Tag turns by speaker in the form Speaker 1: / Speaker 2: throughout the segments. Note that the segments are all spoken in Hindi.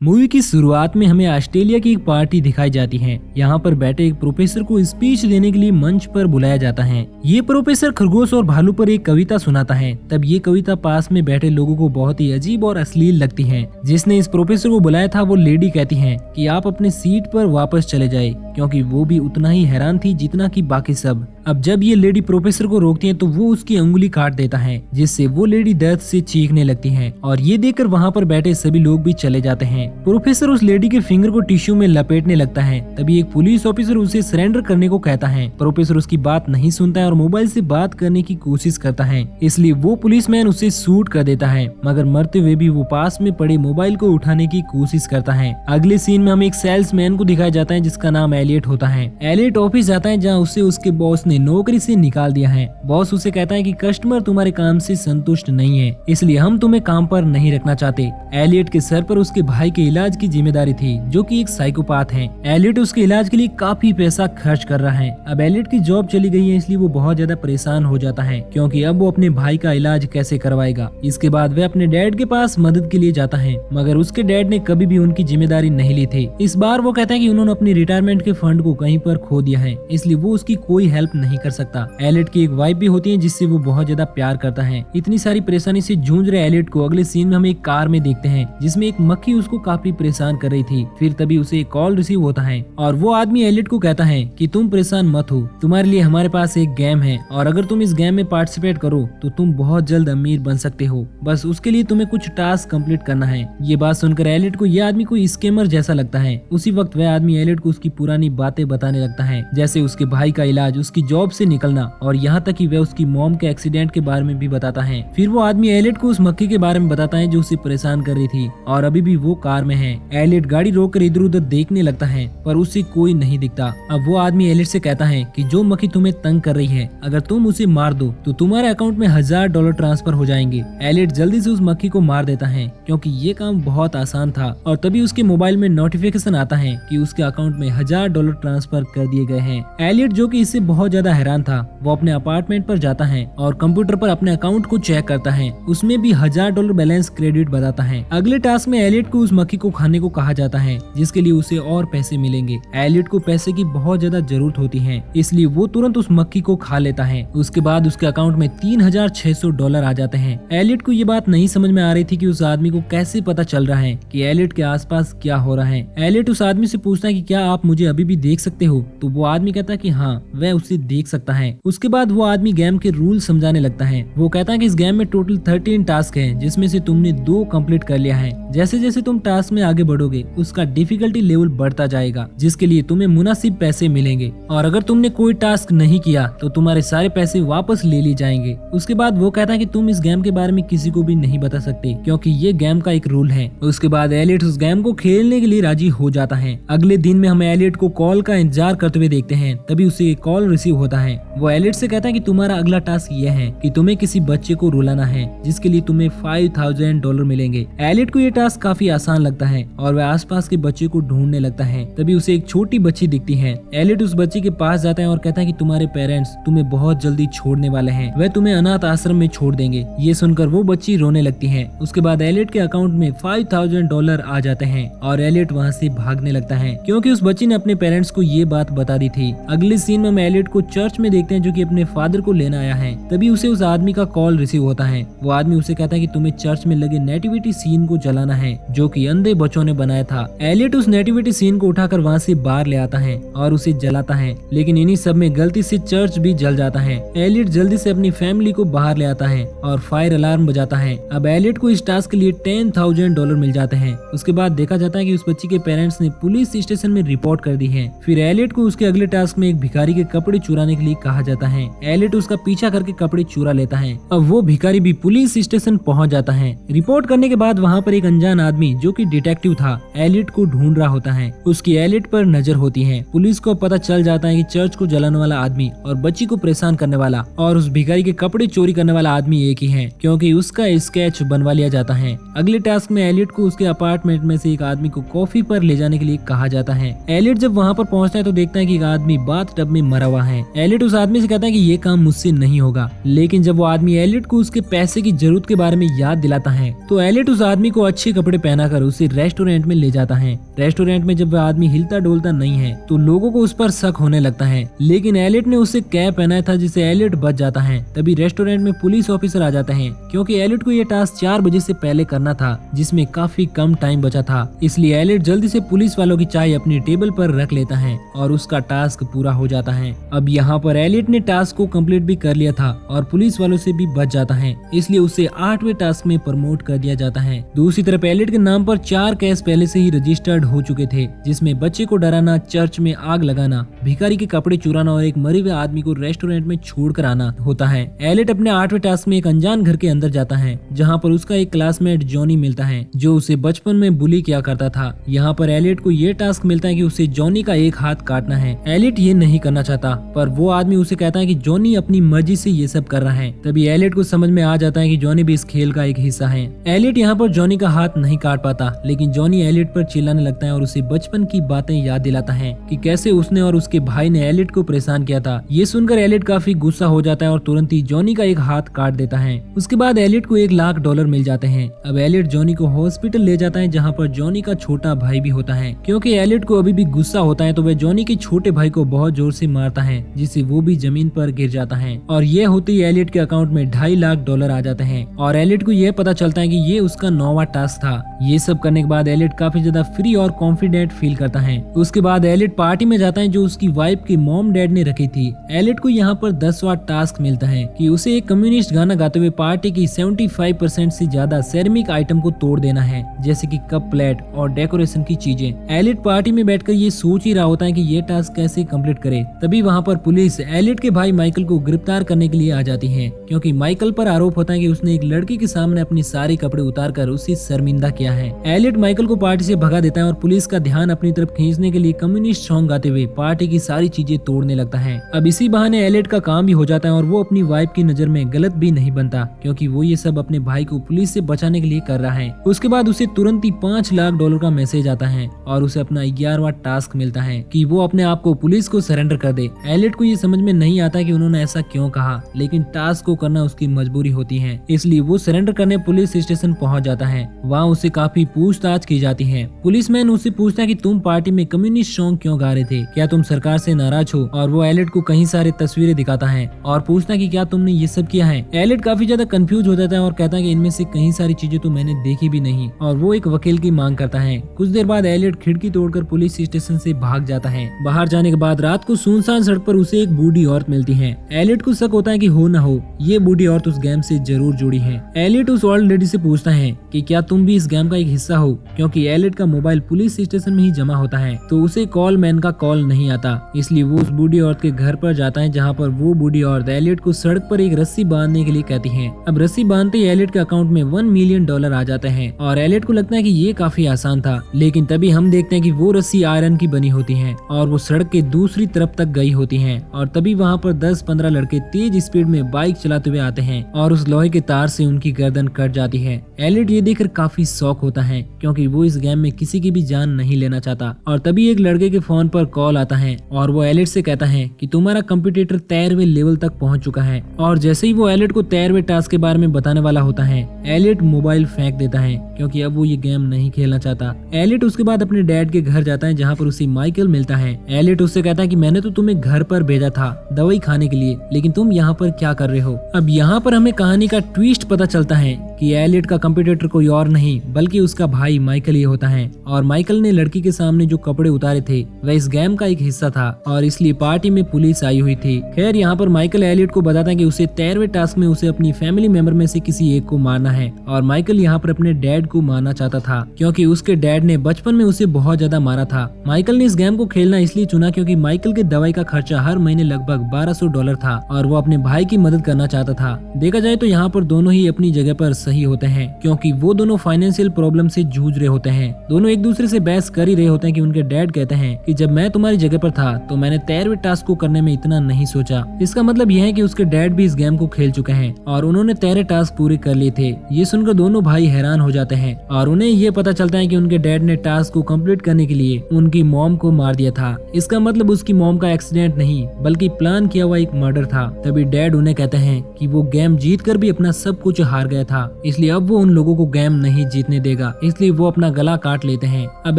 Speaker 1: मूवी की शुरुआत में हमें ऑस्ट्रेलिया की एक पार्टी दिखाई जाती है। यहाँ पर बैठे एक प्रोफेसर को स्पीच देने के लिए मंच पर बुलाया जाता है। ये प्रोफेसर खरगोश और भालू पर एक कविता सुनाता है। तब ये कविता पास में बैठे लोगों को बहुत ही अजीब और अश्लील लगती है। जिसने इस प्रोफेसर को बुलाया था वो लेडी कहती है कि आप अपने सीट पर वापस चले जाए, क्योंकि वो भी उतना ही हैरान थी जितना कि बाकी सब। अब जब ये लेडी प्रोफेसर को रोकती है तो वो उसकी अंगुली काट देता है, जिससे वो लेडी दर्द से चीखने लगती है और ये देखकर वहाँ पर बैठे सभी लोग भी चले जाते हैं। प्रोफेसर उस लेडी के फिंगर को टिश्यू में लपेटने लगता है। तभी एक पुलिस ऑफिसर उसे सरेंडर करने को कहता है। प्रोफेसर उसकी बात नहीं सुनता है और मोबाइल से बात करने की कोशिश करता है, इसलिए वो पुलिसमैन उसे शूट कर देता है, मगर मरते हुए भी वो पास में पड़े मोबाइल को उठाने की कोशिश करता है। अगले सीन में हमें एक सेल्समैन को दिखाया जाता है जिसका नाम एलियट होता है। एलियट ऑफिस जाता है जहाँ उसे उसके बॉस ने नौकरी से निकाल दिया है। बॉस उसे कहता है कि कस्टमर तुम्हारे काम से संतुष्ट नहीं है, इसलिए हम तुम्हें काम पर नहीं रखना चाहते। एलियट के सर पर उसके भाई के इलाज की जिम्मेदारी थी, जो कि एक साइकोपाथ है। एलियट उसके इलाज के लिए काफी पैसा खर्च कर रहा है। अब एलियट की जॉब चली गई है, इसलिए वो बहुत ज्यादा परेशान हो जाता है, क्योंकि अब वो अपने भाई का इलाज कैसे करवाएगा। इसके बाद वह अपने डैड के पास मदद के लिए जाता है, मगर उसके डैड ने कभी भी उनकी जिम्मेदारी नहीं ली थी। इस बार वो कहता है कि उन्होंने अपनी रिटायरमेंट के फंड को कहीं पर खो दिया है, इसलिए वो उसकी कोई हेल्प नहीं कर सकता। एलियट की एक वाइफ भी होती है जिससे वो बहुत ज्यादा प्यार करता है। इतनी सारी परेशानी से जूझ रहे एलियट को अगले सीन में हम एक कार में देखते हैं, जिसमें एक मक्खी उसको काफी परेशान कर रही थी। फिर तभी उसे एक कॉल रिसीव होता है और वो आदमी एलियट को कहता है कि तुम परेशान मत हो, तुम्हारे लिए हमारे पास एक गेम है और अगर तुम इस गेम में पार्टिसिपेट करो तो तुम बहुत जल्द अमीर बन सकते हो। बस उसके लिए तुम्हें कुछ टास्क कंप्लीट करना है। ये बात सुनकर एलियट को यह आदमी कोई स्कैमर जैसा लगता है। उसी वक्त वह आदमी एलियट को उसकी पुरानी बातें बताने लगता है, जैसे उसके भाई का इलाज, उसकी जॉब से निकलना और यहाँ तक कि वह उसकी मॉम के एक्सीडेंट के बारे में भी बताता है। फिर वो आदमी एलियट को उस मक्खी के बारे में बताता है जो उसे परेशान कर रही थी और अभी भी वो कार में है। एलियट गाड़ी रोककर इधर उधर देखने लगता है, पर उसे कोई नहीं दिखता। अब वो आदमी एलियट से कहता है कि जो मक्खी तुम्हें तंग कर रही है, अगर तुम उसे मार दो तो तुम्हारे अकाउंट में $1000 ट्रांसफर हो जाएंगे। एलियट जल्दी से उस मक्खी को मार देता है, क्योंकि ये काम बहुत आसान था। और तभी उसके मोबाइल में नोटिफिकेशन आता है कि उसके अकाउंट में $1000 ट्रांसफर कर दिए गए हैं। एलियट, जो कि इससे बहुत ज्यादा हैरान था, वो अपने अपार्टमेंट पर जाता है और कंप्यूटर पर अपने अकाउंट को चेक करता है। उसमें भी $1000 बैलेंस क्रेडिट बताता है। अगले टास्क में एलियट को उस मक्खी को खाने को कहा जाता है, जिसके लिए उसे और पैसे मिलेंगे। एलियट को पैसे की बहुत ज्यादा जरूरत होती है, इसलिए वो तुरंत उस मक्खी को खा लेता है। उसके बाद उसके अकाउंट में $3600 आ जाते हैं। एलियट को ये बात नहीं समझ में आ रही थी कि उस आदमी को कैसे पता चल रहा है कि एलियट के आसपास क्या हो रहा है। एलियट उस आदमी से पूछता है कि क्या आप मुझे अभी भी देख सकते हो, तो वो आदमी कहता है कि हाँ, वह उसे देख सकता है। उसके बाद वो आदमी गेम के रूल समझाने लगता है। वो कहता है कि इस गेम में टोटल 13 टास्क है, जिसमें से तुमने 2 कंप्लीट कर लिया है। जैसे जैसे तुम टास्क में आगे बढ़ोगे उसका डिफिकल्टी लेवल बढ़ता जाएगा, जिसके लिए तुम्हें मुनासिब पैसे मिलेंगे, और अगर तुमने कोई टास्क नहीं किया तो तुम्हारे सारे पैसे वापस ले लिए जाएंगे। उसके बाद वो कहता है कि तुम इस गेम के बारे में किसी को भी नहीं बता सकते, क्योंकि ये गेम का एक रूल है। उसके बाद एलियट उस गेम को खेलने के लिए राजी हो जाता है। अगले दिन में हम एलियट को कॉल का इंतजार करते हुए देखते हैं। तभी उसे एक कॉल रिसीव होता है। वो एलियट से कहता है कि तुम्हारा अगला टास्क ये है कि तुम्हें किसी बच्चे को रुलाना है, जिसके लिए तुम्हें $5000 मिलेंगे। एलियट को ये टास्क काफी आसान लगता है और वह आसपास के बच्चे को ढूंढने लगता है। तभी उसे एक छोटी बच्ची दिखती है। एलियट उस बच्ची के पास जाता है और कहता है कि तुम्हारे पेरेंट्स तुम्हें बहुत जल्दी छोड़ने वाले हैं, वह तुम्हें अनाथ आश्रम में छोड़ देंगे। ये सुनकर वो बच्ची रोने लगती है। उसके बाद एलियट के अकाउंट में $5000 आ जाते हैं और एलियट वहाँ से भागने लगता है, क्योंकि उस बच्ची ने अपने पेरेंट्स को ये बात बता दी थी। अगले सीन में हम एलियट को चर्च में देखते हैं, जो कि अपने फादर को लेना आया है। तभी उसे उस आदमी का कॉल रिसीव होता है। वो आदमी उसे कहता है कि तुम्हें चर्च में लगे नेटिविटी सीन को जलाना है, जो कि अंधे बच्चों ने बनाया था। एलियट उस नेटिविटी सीन को उठाकर वहाँ से बाहर ले आता है और उसे जलाता है, लेकिन इन्हीं सब में गलती से चर्च भी जल जाता है। एलियट जल्दी से अपनी फैमिली को बाहर ले आता है और फायर अलार्म बजाता है। अब एलियट को इस टास्क के लिए $10,000 मिल जाते हैं। उसके बाद देखा जाता है कि उस बच्ची के पेरेंट्स ने पुलिस स्टेशन में रिपोर्ट कर दी है। फिर एलियट को उसके अगले टास्क में एक भिखारी के कपड़े चुराने के लिए कहा जाता है। एलियट उसका पीछा करके कपड़े चुरा लेता है। अब वो भिखारी भी पुलिस स्टेशन पहुंच जाता है। रिपोर्ट करने के बाद वहाँ पर एक अनजान आदमी, जो कि डिटेक्टिव था, एलियट को ढूंढ रहा होता है। उसकी एलियट पर नजर होती है। पुलिस को पता चल जाता है कि चर्च को जलाने वाला आदमी और बच्ची को परेशान करने वाला और उस भिखारी के कपड़े चोरी करने वाला आदमी एक ही है, क्योंकि उसका स्केच बनवा लिया जाता है। अगले टास्क में एलियट को उसके अपार्टमेंट में से एक आदमी को कॉफी पर ले जाने के लिए कहा जाता है। एलियट जब वहाँ पर पहुँचता है तो देखता है कि एक आदमी बाथ टब में मरा हुआ है। एलियट उस आदमी से कहता है कि ये काम मुझसे नहीं होगा, लेकिन जब वो आदमी एलियट को उसके पैसे की जरूरत के बारे में याद दिलाता है तो एलियट उस आदमी को अच्छे कपड़े पहनाकर उसे रेस्टोरेंट में ले जाता है। रेस्टोरेंट में जब वह आदमी हिलता डोलता नहीं है तो लोगों को उस पर शक होने लगता है, लेकिन एलियट ने उसे कैप पहनाया था जिससे एलियट बच जाता है। तभी रेस्टोरेंट में पुलिस ऑफिसर आ जाते हैं क्योंकि एलियट को यह टास्क 4 बजे से पहले करना था, जिसमें काफी कम टाइम बचा था। इसलिए एलियट जल्दी से पुलिस वालों की चाय अपनी टेबल पर रख लेता है और उसका टास्क पूरा हो जाता है। अब यहाँ पर एलियट ने टास्क को कंप्लीट भी कर लिया था और पुलिस वालों से भी बच जाता है, इसलिए उसे 8वें टास्क में प्रमोट कर दिया जाता है। दूसरी तरफ एलियट के नाम पर 4 केस पहले से ही रजिस्टर्ड हो चुके थे, जिसमें बच्चे को डराना, चर्च में आग लगाना, भिखारी के कपड़े चुराना और एक मरे हुए आदमी को रेस्टोरेंट में छोड़कर आना होता है। एलियट अपने 8वें टास्क में एक अनजान घर के अंदर जाता है जहाँ पर उसका एक क्लासमेट जॉनी मिलता है जो उसे बचपन में बुली किया करता था। यहाँ पर एलियट को ये टास्क मिलता है कि उसे जॉनी का एक हाथ काटना है। एलियट ये नहीं करना चाहता, पर वो आदमी उसे कहता है कि जॉनी अपनी मर्जी से ये सब कर रहा है। तभी एलियट को समझ में आ जाता है कि जॉनी भी इस खेल का एक हिस्सा है। एलियट यहाँ पर जॉनी का हाथ नहीं काट पाता, लेकिन जॉनी एलियट पर चिल्लाने लगता है और उसे बचपन की बातें याद दिलाता है कि कैसे उसने और उसके भाई ने एलियट को परेशान किया था। ये सुनकर एलियट काफी गुस्सा हो जाता है और तुरंत ही जॉनी का एक हाथ काट देता है। उसके बाद एलियट को $1,00,000 मिल जाते हैं। अब एलियट जॉनी को हॉस्पिटल ले जाता है जहाँ पर जॉनी का छोटा भाई भी होता है। क्योंकि एलियट को अभी भी गुस्सा होता है तो वह जॉनी के छोटे भाई को बहुत जोर से मारता है, जिससे वो भी जमीन पर गिर जाता है और ये होते ही एलियट के अकाउंट में $2.5 लाख आ जाते हैं और एलियट को यह पता चलता है कि ये उसका 9वां टास्क था। ये सब करने के बाद एलियट काफी ज्यादा फ्री और कॉन्फिडेंट फील करता है। उसके बाद एलियट पार्टी में जाता है जो उसकी वाइफ के मॉम डैड ने रखी थी। एलियट को यहाँ पर 10वां टास्क मिलता है कि उसे एक कम्युनिस्ट गाना गाते हुए पार्टी की 75% से ज्यादा सेरेमिक आइटम को तोड़ देना है, जैसे कि कप, प्लेट और डेकोरेशन की चीजें। एलियट पार्टी में बैठकर ये सोच ही रहा होता है कि ये टास्क कैसे कंप्लीट करे। तभी वहाँ पर पुलिस एलियट के भाई माइकल को गिरफ्तार करने के लिए आ जाती है, क्योंकि माइकल पर आरोप होता है कि उसने एक लड़की के सामने अपनी सारे कपड़े उतारकर उसे शर्मिंदा किया है। एलियट माइकल को पार्टी से भगा देता है और पुलिस का ध्यान अपनी तरफ खींचने के लिए कम्युनिस्ट सॉन्ग गाते हुए पार्टी की सारी चीजें तोड़ने लगता है। अब इसी बहाने एलियट का काम भी हो जाता है और वो अपनी वाइफ की नजर में गलत भी नहीं बनता, क्योंकि वो ये सब अपने भाई को पुलिस से बचाने के लिए कर रहा है। उसके बाद उसे तुरंत ही $5,00,000 का मैसेज आता है और उसे अपना 11वां टास्क मिलता है कि वो अपने आप को पुलिस को सरेंडर कर दे। एलियट को ये समझ में नहीं आता कि उन्होंने ऐसा क्यों कहा, लेकिन टास्क को करना उसकी मजबूरी होती है, इसलिए वो सरेंडर करने पुलिस स्टेशन पहुंच जाता है। वहाँ उसे काफी पूछताछ की जाती है। पुलिसमैन उससे पूछता है कि तुम पार्टी में कम्युनिस्ट सॉन्ग क्यों गा रहे थे, क्या तुम सरकार से नाराज हो? और वो एलियट को कई सारी तस्वीरें दिखाता है और पूछता है कि क्या तुमने ये सब किया है। एलियट काफी ज्यादा कंफ्यूज हो जाता है और कहता है कि इनमें से कई सारी चीजें तो मैंने देखी भी नहीं, और वो एक वकील की मांग करता है। कुछ देर बाद एलियट खिड़की तोड़कर पुलिस स्टेशन से भाग जाता है। बाहर जाने के बाद रात को सुनसान सड़क पर उसे एक बूढ़ी औरत मिलती है। एलियट को शक होता है कि हो न हो ये बूढ़ी औरत उस गेम से जरूर जुड़ी है। एलियट उस ओल्ड लेडी से पूछता है कि क्या तुम भी इस गेम का एक हिस्सा हो, क्योंकि एलियट का मोबाइल पुलिस स्टेशन में ही जमा होता है तो उसे कॉल मैन का कॉल नहीं आता। इसलिए वो उस बूढ़ी औरत के घर पर जाता है, जहाँ पर वो बूढ़ी औरत एलियट को सड़क पर एक रस्सी बांधने के लिए कहती है। अब रस्सी बांधते ही एलियट के अकाउंट में $1 मिलियन आ जाते हैं और एलियट को लगता है कि ये काफी आसान था, लेकिन तभी हम देखते हैं कि वो रस्सी आयरन की बनी होती है और वो सड़क के दूसरी तरफ तक गई होती है और तभी वहाँ पर 10-15 लड़के तेज स्पीड में बाइक चलाते हुए आते हैं और उस लोहे के तार से उनकी गर्दन कट जाती है। एलियट ये देखकर काफी शॉक होता है, क्योंकि वो इस गेम में किसी की भी जान नहीं लेना चाहता। और तभी एक लड़के के फोन पर कॉल आता है और वो एलियट से कहता है कि तुम्हारा कंपटीटर 13वें लेवल तक पहुंच चुका है। और जैसे ही वो एलियट को 13वें टास्क के बारे में बताने वाला होता है, एलियट मोबाइल फेंक देता है, क्योंकि अब वो ये गेम नहीं खेलना चाहता। एलियट उसके बाद अपने डैड के घर जाता है, जहाँ पर उसे माइकल मिलता है। एलियट उससे कहता है कि मैंने तो तुम्हें घर पर भेजा था दवाई खाने के लिए, लेकिन तुम यहाँ पर क्या कर रहे हो? अब यहाँ पर हमें कहानी का ट्विस्ट पता चलता है कि एलियट का कंपटीटर कोई और नहीं बल्कि उसका भाई माइकल ही होता है। और माइकल ने लड़की के सामने जो कपड़े उतारे थे वह इस गेम का एक हिस्सा था और इसलिए पार्टी में पुलिस आई हुई थी। खैर यहाँ पर माइकल एलियट को बताता है कि उसे 13वें टास्क में उसे अपनी फैमिली मेंबर में से किसी एक को मारना है और माइकल यहाँ पर अपने डैड को मारना चाहता था, क्योंकि उसके डैड ने बचपन में उसे बहुत ज्यादा मारा था। माइकल ने इस गेम को खेलना इसलिए चुना क्योंकि माइकल के दवाई का खर्चा हर महीने लगभग $1200 था और वो अपने भाई की मदद करना चाहता था। देखा जाए तो यहाँ पर दोनों ही अपनी जगह पर सही होते हैं, क्योंकि वो दोनों फाइनेंशियल प्रॉब्लम से जूझ रहे होते हैं। दोनों एक दूसरे से बहस कर ही रहे होते हैं कि उनके डैड कहते हैं कि जब मैं तुम्हारी जगह पर था तो मैंने 13वें टास्क को करने में इतना नहीं सोचा। इसका मतलब यह है कि उसके डैड भी इस गेम को खेल चुके हैं और उन्होंने 13 टास्क पूरे कर लिए थे। ये सुनकर दोनों भाई हैरान हो जाते हैं और उन्हें ये पता चलता है कि उनके डैड ने टास्क को कंप्लीट करने के लिए उनकी मॉम को मार दिया था। इसका मतलब उसकी मॉम का एक्सीडेंट नहीं बल्कि प्लान किया हुआ एक मर्डर था। तभी डैड उन्हें कहते हैं कि वो गेम जीत कर भी अपना सब कुछ हार गया था, इसलिए अब वो उन लोगों को गेम नहीं जीतने देगा। इसलिए वो अपना गला काट लेते हैं। अब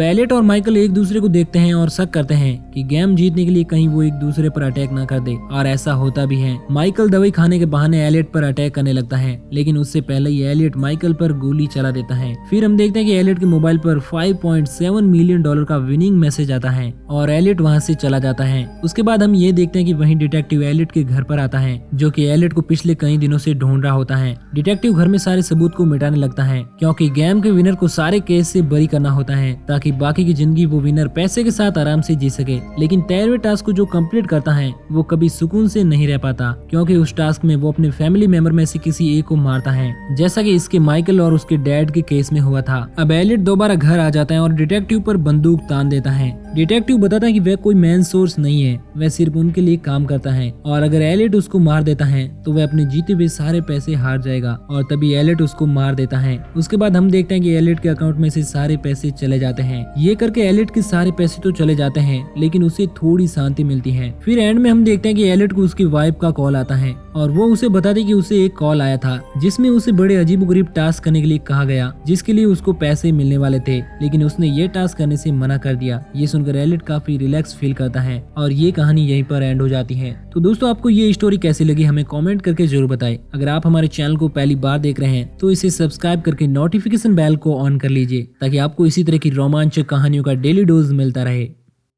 Speaker 1: एलियट और माइकल एक दूसरे को देखते हैं और शक करते हैं कि गेम जीतने के लिए कहीं वो एक दूसरे पर अटैक न कर दे, और ऐसा होता भी है। माइकल दवाई खाने के बहाने एलियट पर अटैक करने लगता है, लेकिन उससे पहले ही एलियट माइकल पर गोली चला देता है। फिर हम देखते हैं कि एलियट के मोबाइल पर $5.7 मिलियन का विनिंग मैसेज आता है और एलियट वहां से चला जाता है। उसके बाद हम ये देखते हैं कि वहीं डिटेक्टिव एलियट के घर पर आता है, जो कि एलियट को पिछले कई दिनों से ढूंढ रहा होता है। डिटेक्टिव घर में सारे सबूत को मिटाने लगता है, क्योंकि गेम के विनर को सारे केस से बरी करना होता है, ताकि बाकी की जिंदगी वो विनर पैसे के साथ आराम से जी सके। लेकिन 13वें टास्क को जो कंप्लीट करता है वो कभी सुकून से नहीं रह पाता, क्योंकि उस टास्क में वो अपने फैमिली मेंबर में से किसी एक को मारता है, जैसा कि इसके माइकल और उसके डैड के केस में हुआ था। अब एलियट दोबारा घर आ जाता है और डिटेक्टिव पर बंदूक तान देता है। डिटेक्टिव बताता है कि वह कोई मेन सोर्स नहीं है, वह सिर्फ उनके लिए काम करता है, और अगर एलियट उसको मार देता है तो वह अपने जीते हुए सारे पैसे हार जाएगा, और तभी एलियट उसको मार देता है। उसके बाद हम देखते हैं कि एलियट के अकाउंट में से सारे पैसे चले जाते हैं। ये करके एलियट के सारे पैसे तो चले जाते हैं, लेकिन उसे थोड़ी शांति मिलती है। फिर एंड में हम देखते हैं कि एलियट को उसकी वाइफ का कॉल आता है, और वो उसे बताती कि उसे एक कॉल आया था जिसमें उसे बड़े अजीबोगरीब टास्क करने के लिए कहा गया, जिसके लिए उसको पैसे मिलने वाले थे, लेकिन उसने ये टास्क करने से मना कर दिया। ये सुनकर एलियट काफी रिलैक्स फील करता है, और ये कहानी यहीं पर एंड हो जाती है। तो दोस्तों, आपको ये स्टोरी कैसी लगी हमें कमेंट करके जरूर बताएं। अगर आप हमारे चैनल को पहली बार देख रहे हैं तो इसे सब्सक्राइब करके नोटिफिकेशन बेल को ऑन कर लीजिए, ताकि आपको इसी तरह की रोमांचक कहानियों का डेली डोज मिलता रहे।